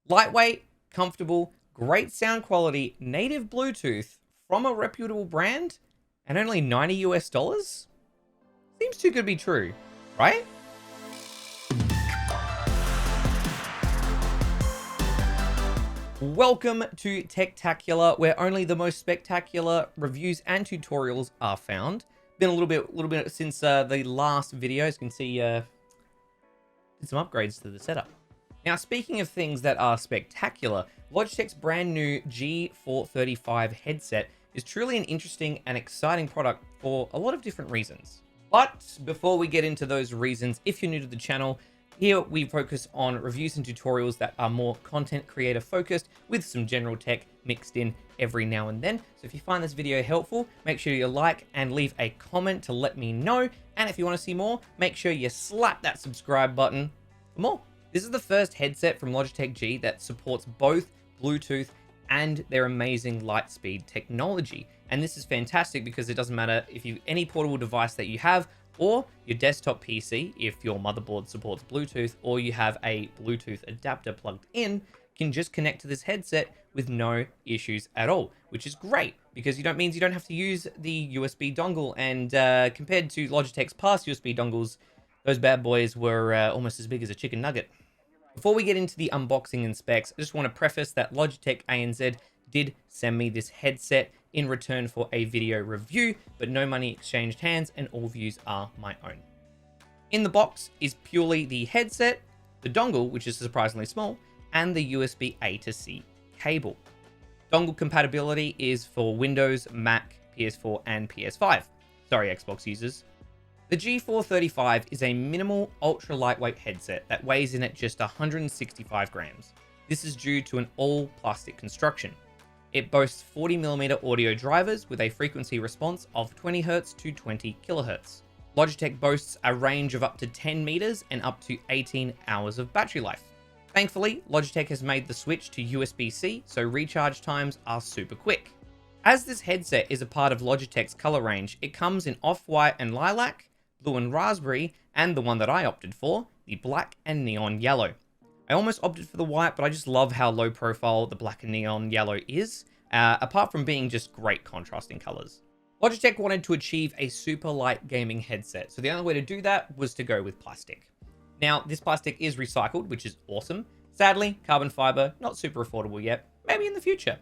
Lightweight, comfortable, great sound quality, native Bluetooth from a reputable brand, and only 90 US dollars? Seems too good to be true, right? Welcome to Techtacula, where only the most spectacular reviews and tutorials are found. Been a little bit since the last video. As you can see, did some upgrades to the setup. Now, speaking of things that are spectacular, Logitech's brand new G435 headset is truly an interesting and exciting product for a lot of different reasons. But before we get into those reasons, if you're new to the channel, here we focus on reviews and tutorials that are more content creator focused with some general tech mixed in every now and then. So if you find this video helpful, make sure you like and leave a comment to let me know. And if you want to see more, make sure you slap that subscribe button for more. This is the first headset from Logitech G that supports both Bluetooth and their amazing Lightspeed technology. And this is fantastic because it doesn't matter if you any portable device that you have or your desktop PC, if your motherboard supports Bluetooth, or you have a Bluetooth adapter plugged in, can just connect to this headset with no issues at all, which is great because means you don't have to use the USB dongle. And compared to Logitech's past USB dongles, those bad boys were almost as big as a chicken nugget. Before we get into the unboxing and specs, I just want to preface that Logitech ANZ did send me this headset in return for a video review, but no money exchanged hands and all views are my own. In the box is purely the headset, the dongle, which is surprisingly small, and the USB A to C cable. Dongle compatibility is for Windows, Mac, PS4, and PS5. Sorry, Xbox users. The G435 is a minimal, ultra lightweight headset that weighs in at just 165 grams. This is due to an all plastic construction. It boasts 40mm audio drivers with a frequency response of 20Hz to 20 kHz. Logitech boasts a range of up to 10 meters and up to 18 hours of battery life. Thankfully, Logitech has made the switch to USB-C, so recharge times are super quick. As this headset is a part of Logitech's color range, it comes in off-white and lilac, blue and raspberry, and the one that I opted for, the black and neon yellow. I almost opted for the white, but I just love how low profile the black and neon yellow is, apart from being just great contrasting colors. Logitech wanted to achieve a super light gaming headset, so the only way to do that was to go with plastic. Now, this plastic is recycled, which is awesome. Sadly, carbon fiber, not super affordable yet, maybe in the future.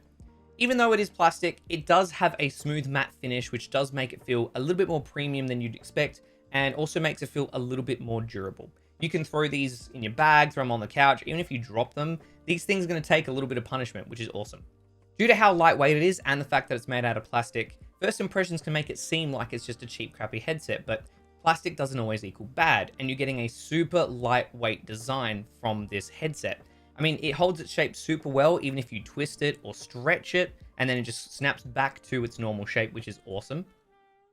Even though it is plastic, it does have a smooth matte finish, which does make it feel a little bit more premium than you'd expect, and also makes it feel a little bit more durable. You can throw these in your bag, throw them on the couch. Even if you drop them, these things are going to take a little bit of punishment, which is awesome. Due to how lightweight it is and the fact that it's made out of plastic, first impressions can make it seem like it's just a cheap, crappy headset, but plastic doesn't always equal bad, and you're getting a super lightweight design from this headset. I mean, it holds its shape super well, even if you twist it or stretch it, and then it just snaps back to its normal shape, which is awesome.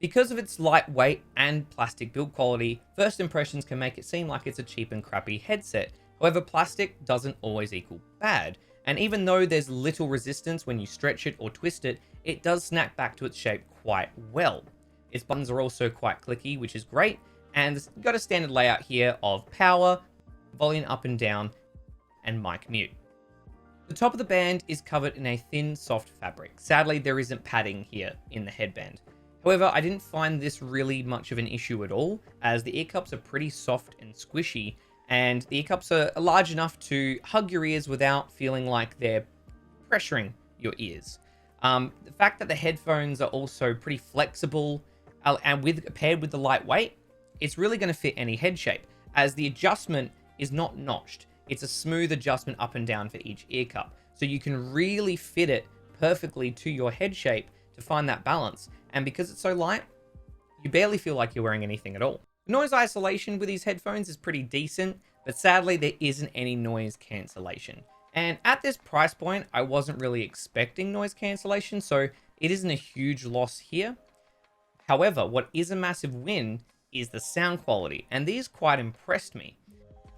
Because of its lightweight and plastic build quality, first impressions can make it seem like it's a cheap and crappy headset. However, plastic doesn't always equal bad. And even though there's little resistance when you stretch it or twist it, it does snap back to its shape quite well. Its buttons are also quite clicky, which is great. And it's got a standard layout here of power, volume up and down, and mic mute. The top of the band is covered in a thin, soft fabric. Sadly, there isn't padding here in the headband. However, I didn't find this really much of an issue at all, as the ear cups are pretty soft and squishy, and the ear cups are large enough to hug your ears without feeling like they're pressuring your ears. The fact that the headphones are also pretty flexible, and paired with the lightweight, it's really going to fit any head shape, as the adjustment is not notched. It's a smooth adjustment up and down for each ear cup, so you can really fit it perfectly to your head shape to find that balance. And because it's so light, you barely feel like you're wearing anything at all. Noise isolation with these headphones is pretty decent, but sadly there isn't any noise cancellation. And at this price point, I wasn't really expecting noise cancellation, so it isn't a huge loss here. However, what is a massive win is the sound quality, and these quite impressed me.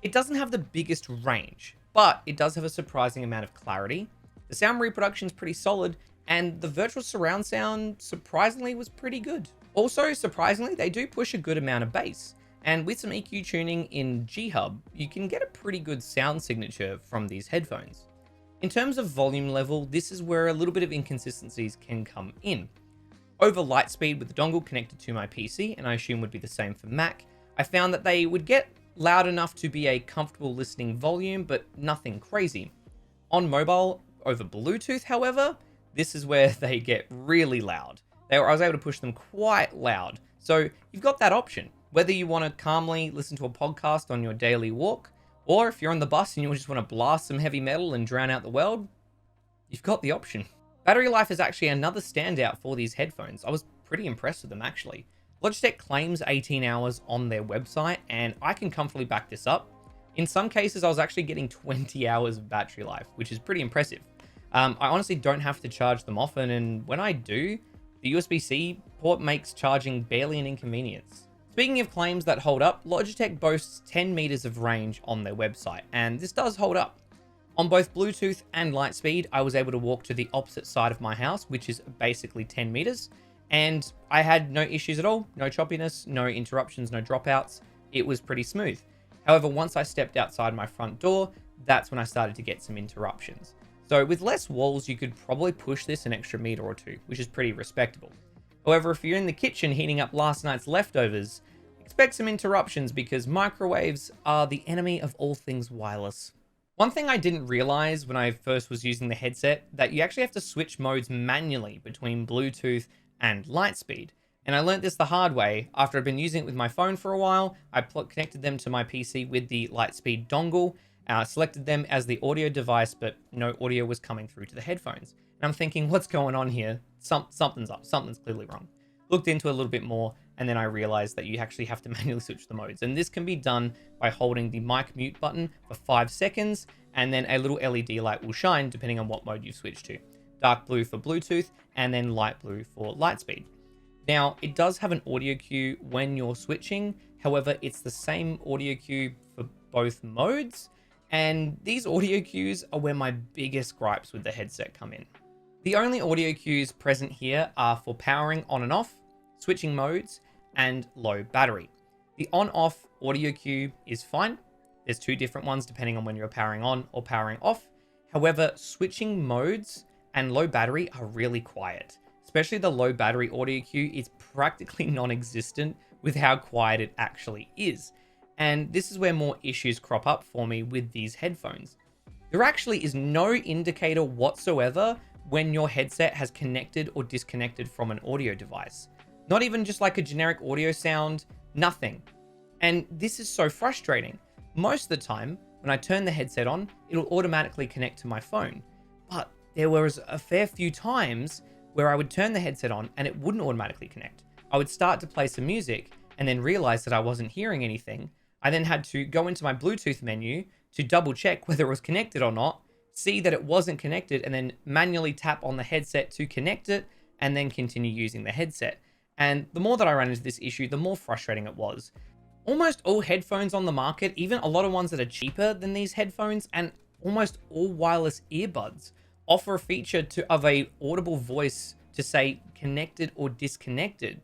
It doesn't have the biggest range, but it does have a surprising amount of clarity. The sound reproduction is pretty solid, and the virtual surround sound surprisingly was pretty good. Also, surprisingly, they do push a good amount of bass, and with some EQ tuning in G Hub, you can get a pretty good sound signature from these headphones. In terms of volume level, this is where a little bit of inconsistencies can come in. Over Lightspeed with the dongle connected to my PC, and I assume would be the same for Mac, I found that they would get loud enough to be a comfortable listening volume, but nothing crazy. On mobile, over Bluetooth, however, this is where they get really loud. I was able to push them quite loud. So you've got that option, whether you want to calmly listen to a podcast on your daily walk, or if you're on the bus and you just want to blast some heavy metal and drown out the world, you've got the option. Battery life is actually another standout for these headphones. I was pretty impressed with them actually. Logitech claims 18 hours on their website, and I can comfortably back this up. In some cases, I was actually getting 20 hours of battery life, which is pretty impressive. I honestly don't have to charge them often, and when I do, the USB-C port makes charging barely an inconvenience. Speaking of claims that hold up, Logitech boasts 10 meters of range on their website, and this does hold up. On both Bluetooth and Lightspeed, I was able to walk to the opposite side of my house, which is basically 10 meters, and I had no issues at all, no choppiness, no interruptions, no dropouts. It was pretty smooth. However, once I stepped outside my front door, that's when I started to get some interruptions. So with less walls, you could probably push this an extra meter or two, which is pretty respectable. However, if you're in the kitchen heating up last night's leftovers, expect some interruptions because microwaves are the enemy of all things wireless. One thing I didn't realize when I first was using the headset, that you actually have to switch modes manually between Bluetooth and Lightspeed. And I learned this the hard way. After I've been using it with my phone for a while, I connected them to my PC with the Lightspeed dongle, selected them as the audio device, but no audio was coming through to the headphones. And I'm thinking, what's going on here? Something's up, something's clearly wrong. Looked into it a little bit more, and then I realized that you actually have to manually switch the modes. And this can be done by holding the mic mute button for 5 seconds, and then a little LED light will shine depending on what mode you switch to. Dark blue for Bluetooth, and then light blue for Lightspeed. Now, it does have an audio cue when you're switching. However, it's the same audio cue for both modes. And these audio cues are where my biggest gripes with the headset come in. The only audio cues present here are for powering on and off, switching modes, and low battery. The on-off audio cue is fine. There's 2 different ones depending on when you're powering on or powering off. However, switching modes and low battery are really quiet. Especially the low battery audio cue is practically non-existent with how quiet it actually is. And this is where more issues crop up for me with these headphones. There actually is no indicator whatsoever when your headset has connected or disconnected from an audio device. Not even just like a generic audio sound, nothing. And this is so frustrating. Most of the time, when I turn the headset on, it'll automatically connect to my phone. But there was a fair few times where I would turn the headset on and it wouldn't automatically connect. I would start to play some music and then realize that I wasn't hearing anything. I then had to go into my Bluetooth menu to double check whether it was connected or not, see that it wasn't connected, and then manually tap on the headset to connect it, and then continue using the headset. And the more that I ran into this issue, the more frustrating it was. Almost all headphones on the market, even a lot of ones that are cheaper than these headphones, and almost all wireless earbuds, offer a feature of a audible voice to say connected or disconnected.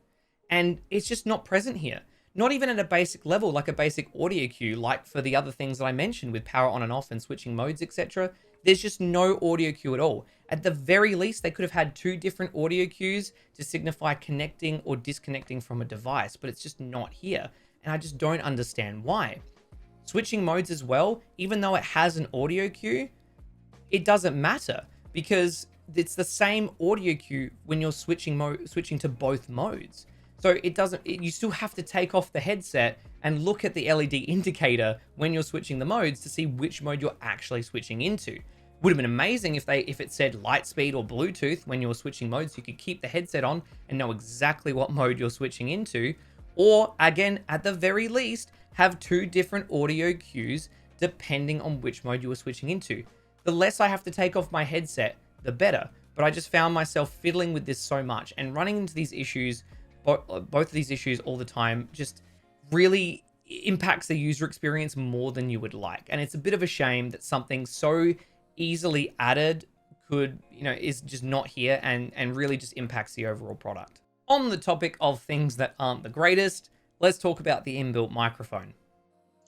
And it's just not present here. Not even at a basic level, like a basic audio cue, like for the other things that I mentioned with power on and off and switching modes, etc. There's just no audio cue at all. At the very least, they could have had 2 different audio cues to signify connecting or disconnecting from a device, but it's just not here. And I just don't understand why. Switching modes as well, even though it has an audio cue, it doesn't matter because it's the same audio cue when you're switching to both modes. So you still have to take off the headset and look at the LED indicator when you're switching the modes to see which mode you're actually switching into. Would have been amazing if it said Lightspeed or Bluetooth when you're switching modes, so you could keep the headset on and know exactly what mode you're switching into. Or again, at the very least, have 2 different audio cues depending on which mode you were switching into. The less I have to take off my headset, the better. But I just found myself fiddling with this so much and running into these issues, both of these issues all the time, just really impacts the user experience more than you would like. And it's a bit of a shame that something so easily added is just not here and really just impacts the overall product. On the topic of things that aren't the greatest, let's talk about the inbuilt microphone.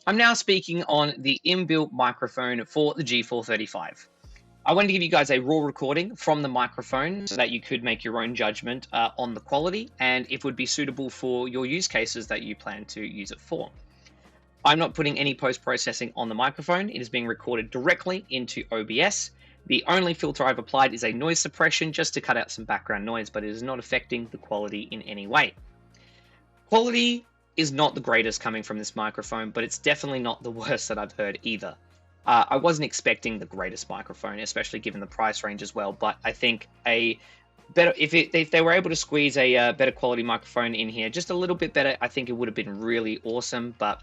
I'm now speaking on the inbuilt microphone for the G435. I wanted to give you guys a raw recording from the microphone so that you could make your own judgment on the quality and if it would be suitable for your use cases that you plan to use it for. I'm not putting any post-processing on the microphone. It is being recorded directly into OBS. The only filter I've applied is a noise suppression just to cut out some background noise, but it is not affecting the quality in any way. Quality is not the greatest coming from this microphone, but it's definitely not the worst that I've heard either. I wasn't expecting the greatest microphone, especially given the price range as well, but I think a better if they were able to squeeze a better quality microphone in here, just a little bit better, I think it would have been really awesome, but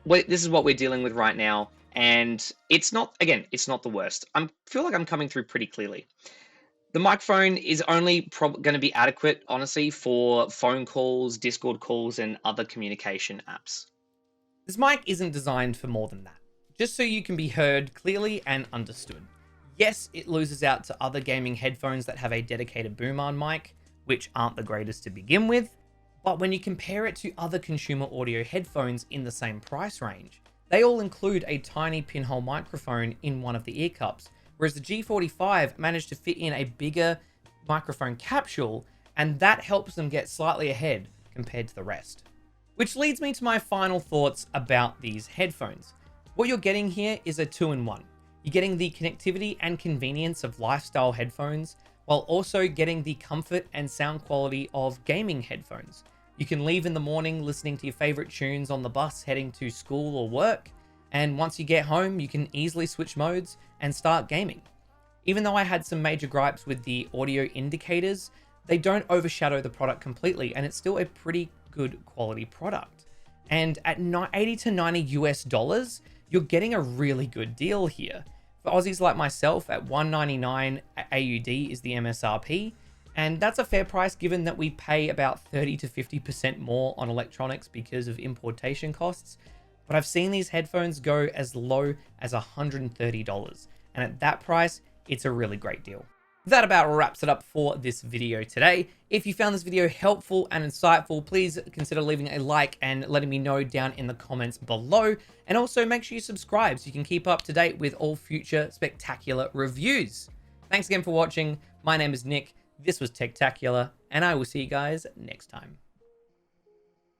this is what we're dealing with right now, and it's not the worst. I feel like I'm coming through pretty clearly. The microphone is only going to be adequate, honestly, for phone calls, Discord calls, and other communication apps. This mic isn't designed for more than that, just so you can be heard clearly and understood. Yes, it loses out to other gaming headphones that have a dedicated boom arm mic, which aren't the greatest to begin with, but when you compare it to other consumer audio headphones in the same price range, they all include a tiny pinhole microphone in one of the ear cups, whereas the G435 managed to fit in a bigger microphone capsule, and that helps them get slightly ahead compared to the rest. Which leads me to my final thoughts about these headphones. What you're getting here is a 2-in-1. You're getting the connectivity and convenience of lifestyle headphones, while also getting the comfort and sound quality of gaming headphones. You can leave in the morning listening to your favorite tunes on the bus heading to school or work, and once you get home, you can easily switch modes and start gaming. Even though I had some major gripes with the audio indicators, they don't overshadow the product completely, and it's still a pretty good quality product. And at 80 to 90 US dollars, you're getting a really good deal here. For Aussies like myself, at 199 AUD is the MSRP, and that's a fair price given that we pay about 30 to 50% more on electronics because of importation costs. But I've seen these headphones go as low as $130, and at that price, it's a really great deal. That about wraps it up for this video today. If you found this video helpful and insightful, please consider leaving a like and letting me know down in the comments below. And also make sure you subscribe so you can keep up to date with all future spectacular reviews. Thanks again for watching. My name is Nick. This was Techtacula, and I will see you guys next time.